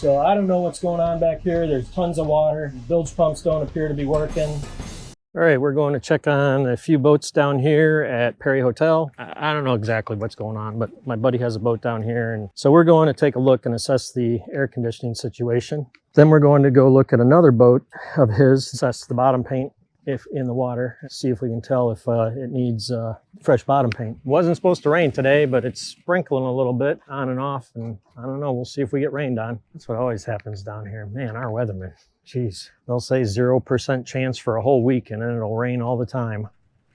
So I don't know what's going on back here. There's tons of water. Bilge pumps don't appear to be working. All right, we're going to check on a few boats down here at Perry Hotel. I don't know exactly what's going on, but my buddy has a boat down here. And so we're going to take a look and assess the air conditioning situation. Then we're going to go look at another boat of his, assess the bottom paint if in the water, see if we can tell if it needs fresh bottom paint. It wasn't supposed to rain today, but it's sprinkling a little bit on and off, and I don't know, we'll see if we get rained on. That's what always happens down here. Man, our weathermen, geez, they'll say 0% chance for a whole week and then it'll rain all the time.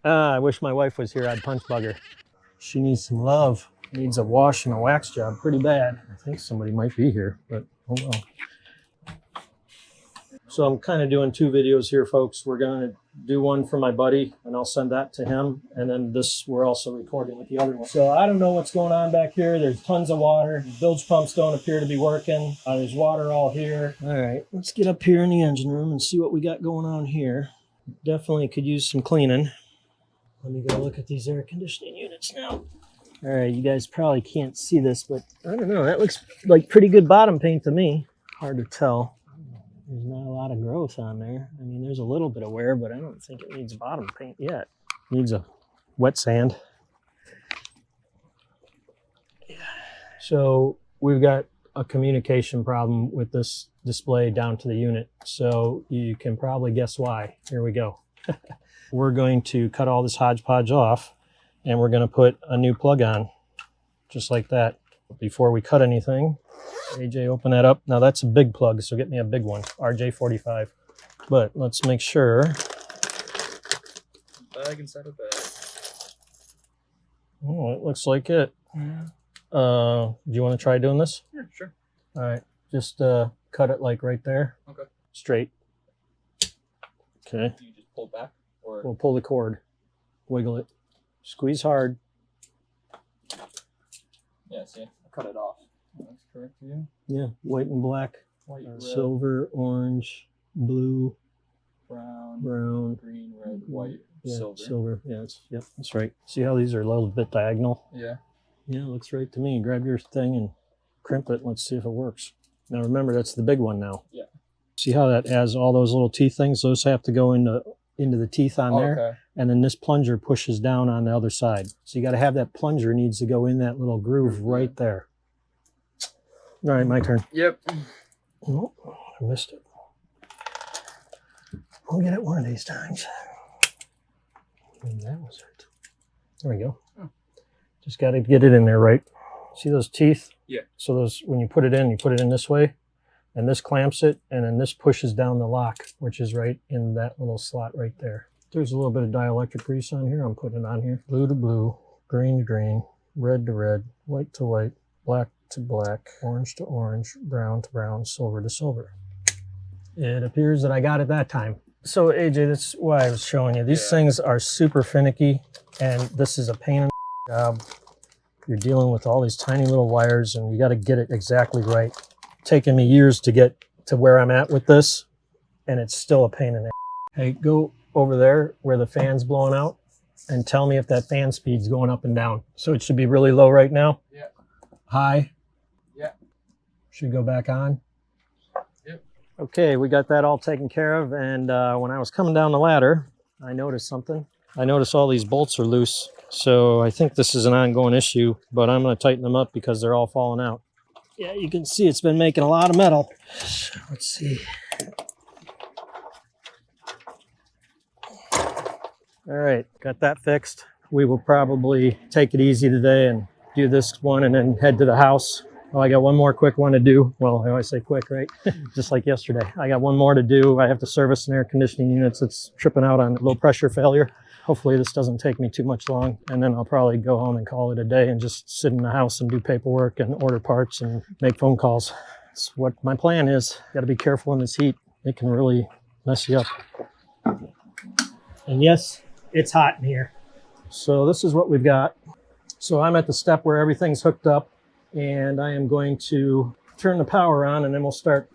I wish my wife was here. I'd punch bug her. She needs some love. Needs a wash and a wax job pretty bad. I think somebody might be here, but oh well. So I'm kind of doing two videos here, folks. We're going to do one for my buddy, and I'll send that to him. And then this, we're also recording with the other one. So I don't know what's going on back here. There's tons of water. Bilge pumps don't appear to be working. There's water all here. All right, let's get up here in the engine room and see what we got going on here. Definitely could use some cleaning. Let me go look at these air conditioning units now. All right, you guys probably can't see this, but I don't know. That looks like pretty good bottom paint to me. Hard to tell. There's not a lot of growth on there. I mean, there's a little bit of wear, but I don't think it needs bottom paint yet. Needs a wet sand. Yeah. So we've got a communication problem with this display down to the unit. So you can probably guess why. Here we go. We're going to cut all this hodgepodge off, and we're going to put a new plug on, just like that. Before we cut anything, AJ, open that up. Now that's a big plug, so get me a big one, RJ45. But let's make sure. Bag inside a bag. Oh, it looks like it. Yeah. Do you want to try doing this? Yeah, sure. All right, just cut it like right there. Okay. Straight. Okay. You just pull back, or We'll pull the cord, wiggle it, squeeze hard. yeah, see, I cut it off. That's correct for you. Yeah, white and black, White, red, silver, orange, blue, brown, brown, green, red, white, yeah, silver. silver. Yeah, yep, that's right. See how these are a little bit diagonal? Yeah. Yeah, looks right to me. Grab your thing and crimp it. Let's see if it works. Now remember, that's the big one now. Yeah. See how that has all those little teeth things? Those have to go into the teeth on there. Okay. And then this plunger pushes down on the other side. So you got to have that plunger needs to go in that little groove right there. All right, my turn. Yep. Oh, I missed it. We'll get it one of these times. And that was it. There we go. Oh. Just got to get it in there right. See those teeth? Yeah. So those, when you put it in this way, and this clamps it, and then this pushes down the lock, which is right in that little slot right there. There's a little bit of dielectric grease on here. I'm putting it on here. Blue to blue, green to green, red to red, white to white, black to black, orange to orange, brown to brown, silver to silver. It appears that I got it that time. So AJ, that's why I was showing you. These things are super finicky, and this is a pain in the job. You're dealing with all these tiny little wires, and you got to get it exactly right. Taken me years to get to where I'm at with this, and it's still a pain in the. Hey, go over there where the fan's blowing out and tell me if that fan speed's going up and down. So it should be really low right now. Yeah. High. Yeah. Should go back on. Yep. Okay, we got that all taken care of, and when I was coming down the ladder, I noticed something. I noticed all these bolts are loose, so I think this is an ongoing issue, but I'm going to tighten them up because they're all falling out. Yeah, you can see it's been making a lot of metal. So let's see. All right, got that fixed. We will probably take it easy today and do this one and then head to the house. Oh, I got one more quick one to do. Well, I always say quick, right? Just like yesterday. I got one more to do. I have to service an air conditioning unit that's tripping out on low pressure failure. Hopefully this doesn't take me too much long, and then I'll probably go home and call it a day and just sit in the house and do paperwork and order parts and make phone calls. That's what my plan is. Got to be careful in this heat. It can really mess you up. And yes, it's hot in here. So this is what we've got. So I'm at the step where everything's hooked up, and I am going to turn the power on, and then we'll start.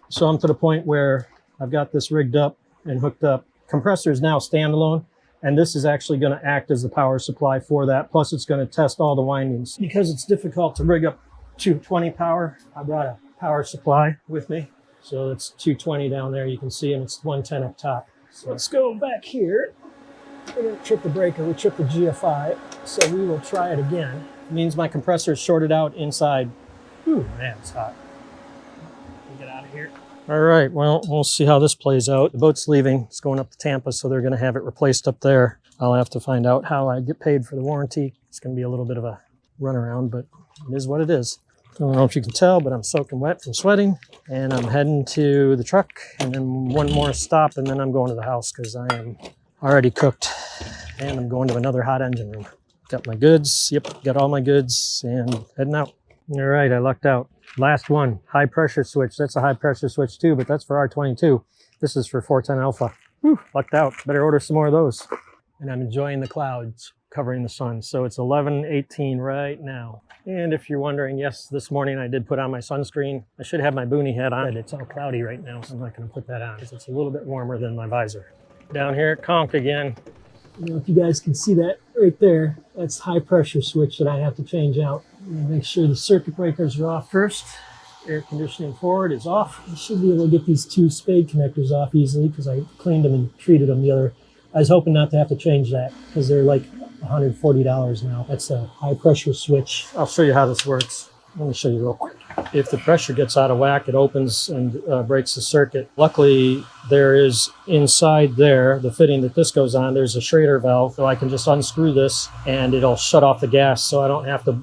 So I'm to the point where I've got this rigged up and hooked up. Compressor is now standalone. And this is actually going to act as the power supply for that. Plus, it's going to test all the windings. Because it's difficult to rig up 220 power, I brought a power supply with me. So it's 220 down there. You can see, and it's 110 up top. So let's go back here. We're gonna trip the breaker. We tripped the GFI. So we will try it again. It means my compressor is shorted out inside. Ooh, man, it's hot. Get out of here. All right, well, we'll see how this plays out. The boat's leaving. It's going up to Tampa, so they're going to have it replaced up there. I'll have to find out how I get paid for the warranty. It's going to be a little bit of a runaround, but it is what it is. I don't know if you can tell, but I'm soaking wet from sweating, and I'm heading to the truck, and then one more stop, and then I'm going to the house because I am already cooked, and I'm going to another hot engine room. Got my goods. Yep, got all my goods, and heading out. All right, I lucked out. Last one, high pressure switch. That's a high pressure switch too, but that's for R22. This is for 410 alpha. Whew, lucked out. Better order some more of those. And I'm enjoying the clouds covering the sun. So it's 11:18 right now. And if you're wondering, yes, this morning I did put on my sunscreen. I should have my boonie hat on. It's all cloudy right now, so I'm not going to put that on because it's a little bit warmer than my visor. Down here at Conk again. I don't know if you guys can see that right there. That's high pressure switch that I have to change out. Make sure the circuit breakers are off first. Air conditioning forward is off. I should be able to get these two spade connectors off easily because I cleaned them and treated them the other. I was hoping not to have to change that because they're like $140 now. That's a high pressure switch. I'll show you how this works. Let me show you real quick. If the pressure gets out of whack, it opens and breaks the circuit. Luckily, there is inside there, the fitting that this goes on, there's a Schrader valve, so I can just unscrew this and it'll shut off the gas so I don't have to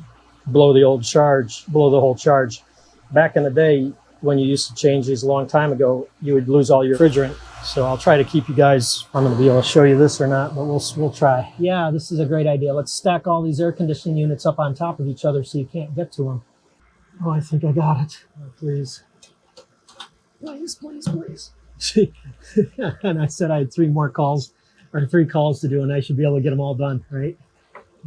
blow the whole charge. Back in the day, when you used to change these a long time ago, you would lose all your refrigerant. So I'll try to keep you guys, I'm going to be able to show you this or not, but we'll try. Yeah, this is a great idea. Let's stack all these air conditioning units up on top of each other so you can't get to them. Oh, I think I got it. Oh, please. Please, please, please. And I said I had three calls to do, and I should be able to get them all done, right?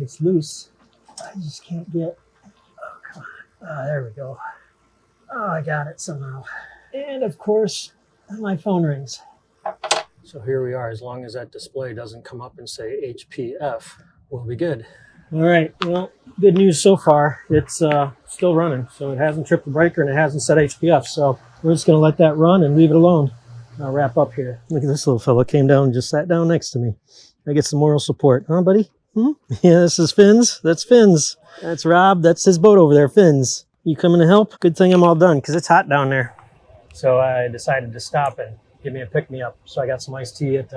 It's loose. I just can't get. Oh, come on. Ah, there we go. Oh, I got it somehow. And of course, my phone rings. So here we are. As long as that display doesn't come up and say HPF, we'll be good. All right, well, good news so far. It's still running, so it hasn't tripped the breaker and it hasn't said HPF, so we're just gonna let that run and leave it alone. I'll wrap up here. Look at this little fellow came down and just sat down next to me. I get some moral support, huh, buddy? Hmm? Yeah, this is Finn's. That's Finn's. That's Rob. That's his boat over there, Finn's. You coming to help? Good thing I'm all done because it's hot down there. So I decided to stop and give me a pick-me-up. So I got some iced tea at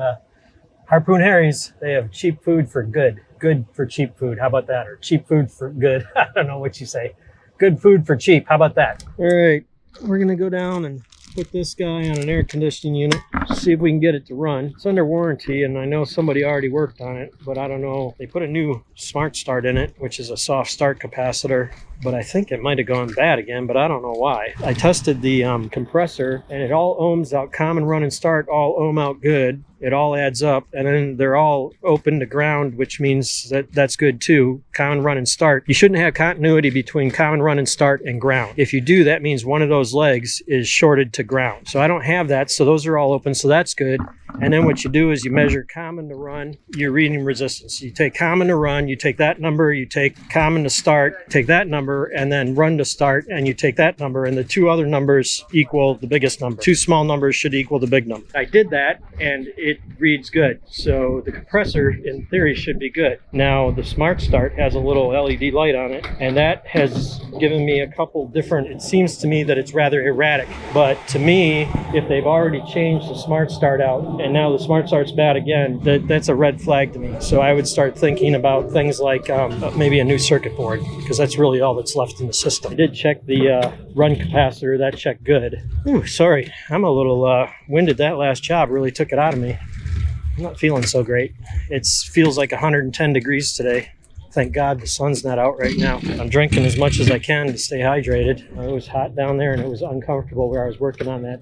Harpoon Harry's. They have cheap food for good. Good for cheap food. How about that? Or cheap food for good. I don't know what you say. Good food for cheap. How about that? All right. We're going to go down and put this guy on an air conditioning unit. See if we can get it to run. It's under warranty, and I know somebody already worked on it, but I don't know. They put a new Smart Start in it, which is a soft start capacitor, but I think it might have gone bad again, but I don't know why. I tested the compressor, and it all ohms out. Common run and start all ohm out good. It all adds up, and then they're all open to ground, which means that that's good too. Common run and start. You shouldn't have continuity between common run and start and ground. If you do, that means one of those legs is shorted to ground. So I don't have that, so those are all open, so that's good. And then what you do is you measure common to run, your reading resistance. You take common to run, you take that number, you take common to start, take that number, and then run to start, and you take that number, and the two other numbers equal the biggest number. Two small numbers should equal the big number. I did that, and it reads good. So the compressor, in theory, should be good. Now, the Smart Start has a little LED light on it, and that has given me a couple different, it seems to me that it's rather erratic. But to me, if they've already changed the Smart Start out, and now the Smart Start's bad again, that's a red flag to me. So I would start thinking about things like maybe a new circuit board, because that's really all that's left in the system. I did check the run capacitor. That checked good. Ooh, sorry. I'm a little winded. That last job really took it out of me. I'm not feeling so great. It feels like 110 degrees today. Thank God the sun's not out right now. I'm drinking as much as I can to stay hydrated. It was hot down there and it was uncomfortable where I was working on that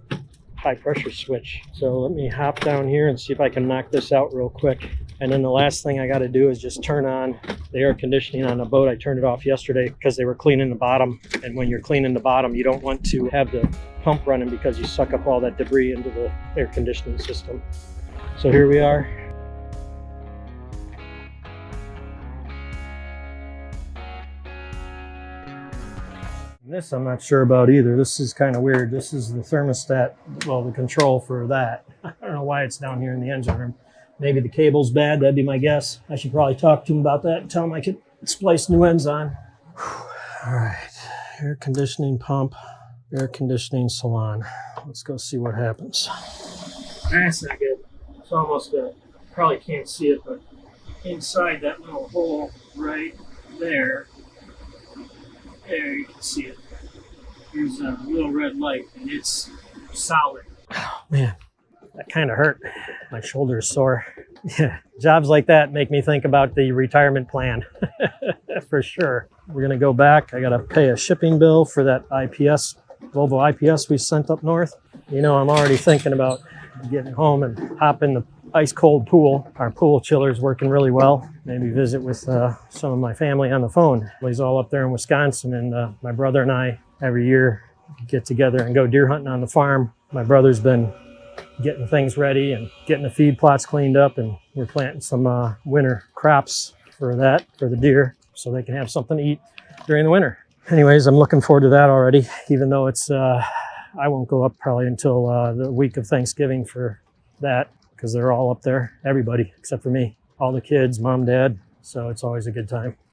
high pressure switch. So let me hop down here and see if I can knock this out real quick. And then the last thing I got to do is just turn on the air conditioning on the boat. I turned it off yesterday because they were cleaning the bottom. And when you're cleaning the bottom, you don't want to have the pump running because you suck up all that debris into the air conditioning system. So here we are. This I'm not sure about either. This is kind of weird. This is the thermostat, well, the control for that. I don't know why it's down here in the engine room. Maybe the cable's bad, that'd be my guess. I should probably talk to him about that and tell him I could splice new ends on. All right, air conditioning pump, air conditioning salon. Let's go see what happens. That's not good. It's almost, probably can't see it, but inside that little hole right there, there you can see it. There's a little red light and it's solid. Oh man, that kind of hurt. My shoulder is sore. Yeah, jobs like that make me think about the retirement plan for sure. We're gonna go back. I gotta pay a shipping bill for that IPS, Volvo IPS we sent up north. You know, I'm already thinking about getting home and hop in the ice cold pool. Our pool chiller's working really well. Maybe visit with some of my family on the phone. He's all up there in Wisconsin, and my brother and I every year get together and go deer hunting on the farm. My brother's been getting things ready and getting the feed plots cleaned up, and we're planting some winter crops for that, for the deer, so they can have something to eat during the winter. Anyways, I'm looking forward to that already, even though it's I won't go up probably until the week of Thanksgiving for that, because they're all up there, everybody except for me, all the kids, mom, dad, so it's always a good time.